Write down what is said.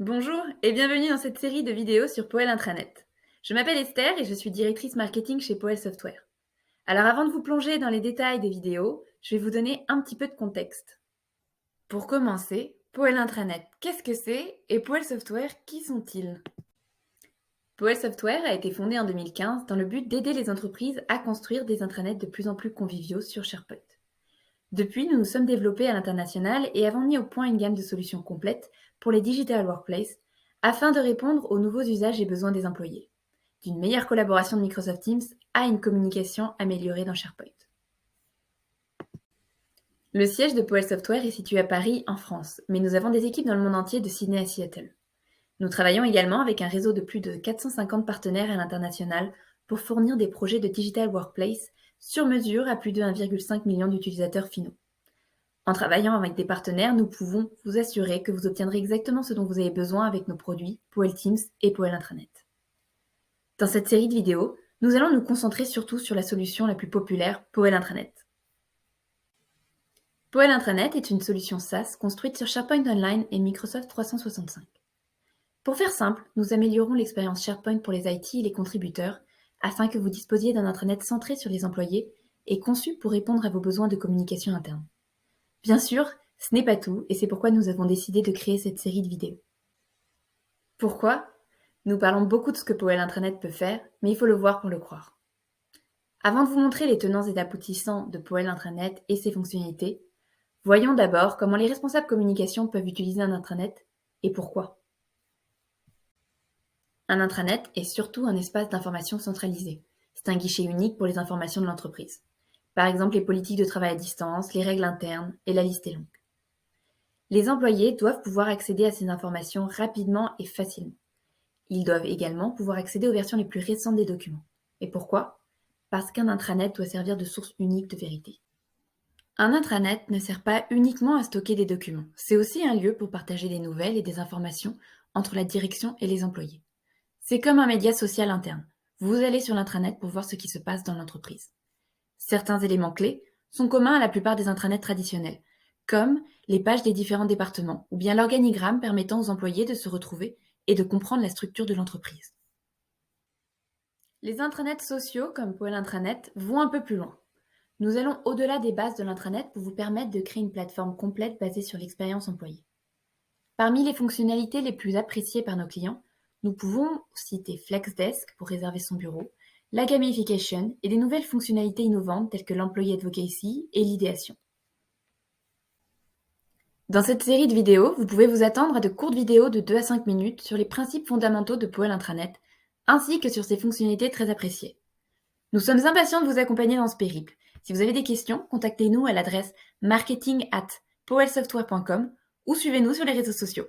Bonjour et bienvenue dans cette série de vidéos sur Poel Intranet. Je m'appelle Esther et je suis directrice marketing chez Poel Software. Alors avant de vous plonger dans les détails des vidéos, je vais vous donner un petit peu de contexte. Pour commencer, Poel Intranet, qu'est-ce que c'est et Poel Software, qui sont-ils? Poel Software a été fondé en 2015 dans le but d'aider les entreprises à construire des intranets de plus en plus conviviaux sur SharePoint. Depuis, nous nous sommes développés à l'international et avons mis au point une gamme de solutions complètes pour les digital workplace afin de répondre aux nouveaux usages et besoins des employés, d'une meilleure collaboration de Microsoft Teams à une communication améliorée dans SharePoint. Le siège de Poel Software est situé à Paris, en France, mais nous avons des équipes dans le monde entier de Sydney à Seattle. Nous travaillons également avec un réseau de plus de 450 partenaires à l'international pour fournir des projets de digital workplace sur mesure à plus de 1,5 million d'utilisateurs finaux. En travaillant avec des partenaires, nous pouvons vous assurer que vous obtiendrez exactement ce dont vous avez besoin avec nos produits Poel Teams et Poel Intranet. Dans cette série de vidéos, nous allons nous concentrer surtout sur la solution la plus populaire, Poel Intranet. Poel Intranet est une solution SaaS construite sur SharePoint Online et Microsoft 365. Pour faire simple, nous améliorons l'expérience SharePoint pour les IT et les contributeurs afin que vous disposiez d'un intranet centré sur les employés et conçu pour répondre à vos besoins de communication interne. Bien sûr, ce n'est pas tout et c'est pourquoi nous avons décidé de créer cette série de vidéos. Pourquoi? Nous parlons beaucoup de ce que Poel Intranet peut faire, mais il faut le voir pour le croire. Avant de vous montrer les tenants et aboutissants de Poel Intranet et ses fonctionnalités, voyons d'abord comment les responsables communication peuvent utiliser un intranet et pourquoi. Un intranet est surtout un espace d'information centralisé. C'est un guichet unique pour les informations de l'entreprise. Par exemple, les politiques de travail à distance, les règles internes, et la liste est longue. Les employés doivent pouvoir accéder à ces informations rapidement et facilement. Ils doivent également pouvoir accéder aux versions les plus récentes des documents. Et pourquoi? Parce qu'un intranet doit servir de source unique de vérité. Un intranet ne sert pas uniquement à stocker des documents, c'est aussi un lieu pour partager des nouvelles et des informations entre la direction et les employés. C'est comme un média social interne. Vous allez sur l'intranet pour voir ce qui se passe dans l'entreprise. Certains éléments clés sont communs à la plupart des intranets traditionnels, comme les pages des différents départements ou bien l'organigramme permettant aux employés de se retrouver et de comprendre la structure de l'entreprise. Les intranets sociaux, comme Poel Intranet, vont un peu plus loin. Nous allons au-delà des bases de l'intranet pour vous permettre de créer une plateforme complète basée sur l'expérience employée. Parmi les fonctionnalités les plus appréciées par nos clients, nous pouvons citer FlexDesk pour réserver son bureau, la gamification et des nouvelles fonctionnalités innovantes telles que l'employee advocacy et l'idéation. Dans cette série de vidéos, vous pouvez vous attendre à de courtes vidéos de 2 à 5 minutes sur les principes fondamentaux de Poel Intranet, ainsi que sur ses fonctionnalités très appréciées. Nous sommes impatients de vous accompagner dans ce périple. Si vous avez des questions, contactez-nous à l'adresse marketing@poelsoftware.com ou suivez-nous sur les réseaux sociaux.